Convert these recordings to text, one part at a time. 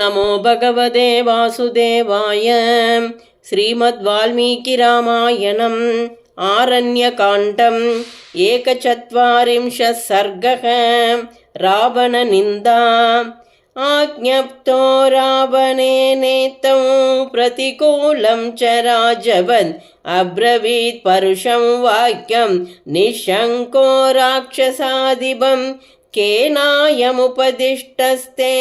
नमो भगवते वासुदेवाय। श्रीमद्वाल्मीकिरामायणम् आरण्यकाण्डम् 41 सर्गः। रावणनिन्दा। आज्ञप्तो रावणेनेतौ प्रतिकूलं च राजवन् अब्रवीत् परुषं वाक्यं निःशङ्को राक्षसाधिपम्। केनायमुपदिष्टस्ते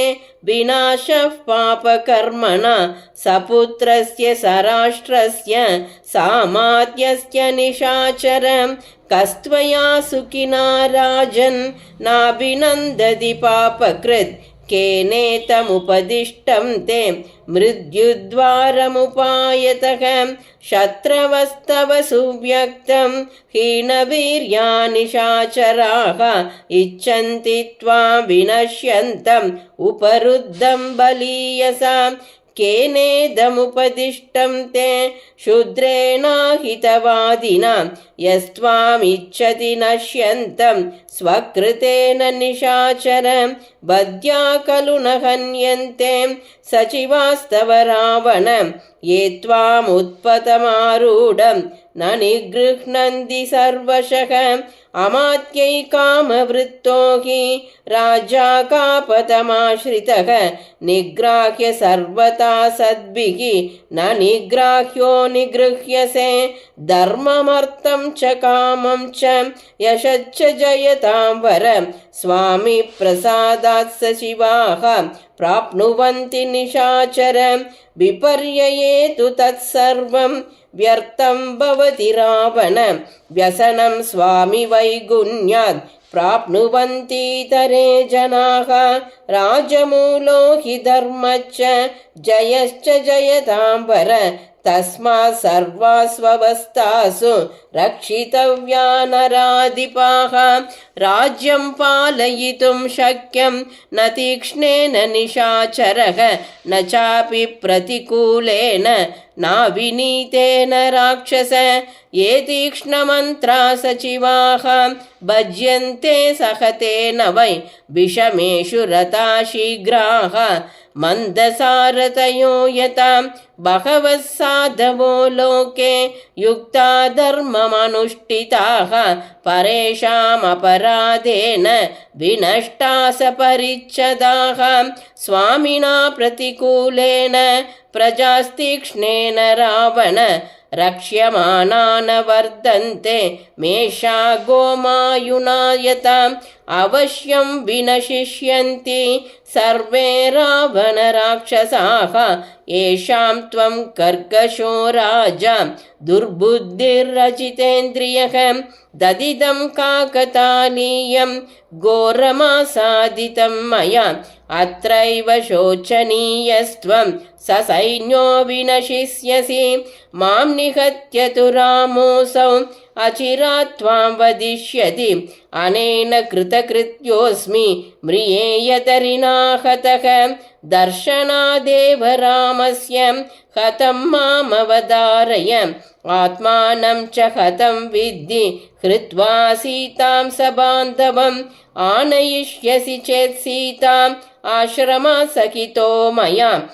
विनाशः पापकर्मणा सपुत्रस्य सराष्ट्रस्य सामात्यस्य निशाचर। कस्त्वया सुखिना राजन् नाभिनन्दति पापकृत्। केनेतमुपदिष्टं ते मृत्युद्वारमुपायतः। शत्रवस्तव सुव्यक्तं हीनवीर्या निशाचराः इच्छन्ति त्वां विनश्यन्तम् उपरुद्धं बलीयसा। केनेदमुपदिष्टं ते शूद्रेणाहितवादिना यस्त्वामिच्छति नश्यन्तं स्वकृतेन निशाचर। बद्ध्या खलु न हन्यन्ते सचिवास्तव रावण ये त्वामुत्पतमारूढं न निगृह्णन्ति सर्वशः। अमात्यै कामवृत्तो हि राजा कापतमाश्रितः। निग्राह्य सर्वथा सद्भिः न निग्राह्यो निगृह्यसे। धर्ममर्थं च कामं च यशश्च जयतां वर। स्वामी प्रसादात् सचिवाः प्राप्नुवन्ति निशाचर। विपर्यये तु तत्सर्वं व्यर्थं भवति रावण। व्यसनं स्वामी वैगुण्यात् प्राप्नुवन्तीतरे जनाः। राजमूलो हि धर्मश्च जयश्च जयतां वर। तस्मात् सर्वास्वस्थासु रक्षितव्या नराधिपाः। राज्यं पालयितुं शक्यं न तीक्ष्णेन निशाचरः न चापि प्रतिकूलेन नाविनीतेन राक्षस। ये तीक्ष्णमन्त्रा सचिवाः भज्यन्ते सहतेन वै विषमेषु रता शीघ्राः। मन्दसारतयो यथा बहवः साधवो लोके युक्ता धर्ममनुष्ठिताः परेषामपराधेन विनष्टा सपरिच्छदाः। स्वामिना प्रतिकूलेन प्रजास्तीक्ष्णेन रावण रक्ष्यमाणा न वर्धन्ते मेषा गोमायुना यथा। अवश्यं विनशिष्यन्ति सर्वे रावण राक्षसाः। येषां त्वं कर्कशो राजा दुर्बुद्धिर्रचितेन्द्रियः। ददिदं काकतालीयं घोरमासादितं मया। अत्रैव शोचनीयस्त्वं ससैन्यो विनशिष्यसि। मां निहत्य तु रामोऽसौ अचिरात् त्वां वदिष्यति। अनेन कृतकृत्योऽस्मि म्रियेयतरिणा हतः। दर्शनादेव रामस्य हतं मामवधारय। आत्मानं च हतं विद्धि हृत्वा सीतां सबान्धवम्। आनयिष्यसि चेत् सीताम् आश्रमसहितो मया।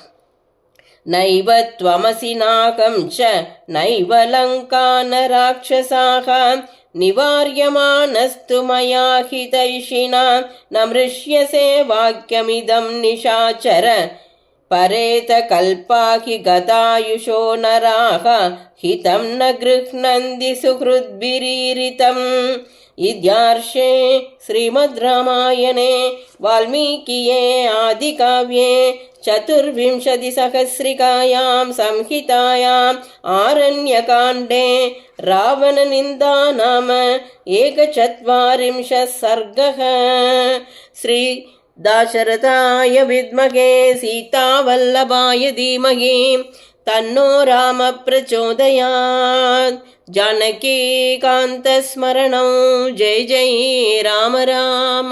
नैव त्वमसि नाकं च नैव लङ्का न राक्षसाः। निवार्यमाणस्तु मया हितैषिणा न मृष्यसे वाक्यमिदं निशाचर। परेतकल्पा हि गतायुषो नराः हितं न गृह्णन्ति सुहृद्भिरीरितम्। इत्यार्षे श्रीमद् रामायणे वाल्मीकिये आदिकाव्ये 24 संहितायाम् आरण्यकाण्डे रावणनिन्दा नाम 41 सर्गः। श्री दाशरथाय विद्महे सीतावल्लभाय धीमहि तन्नो राम प्रचोदयात्। जानकीकान्तस्मरणं जय जय राम राम।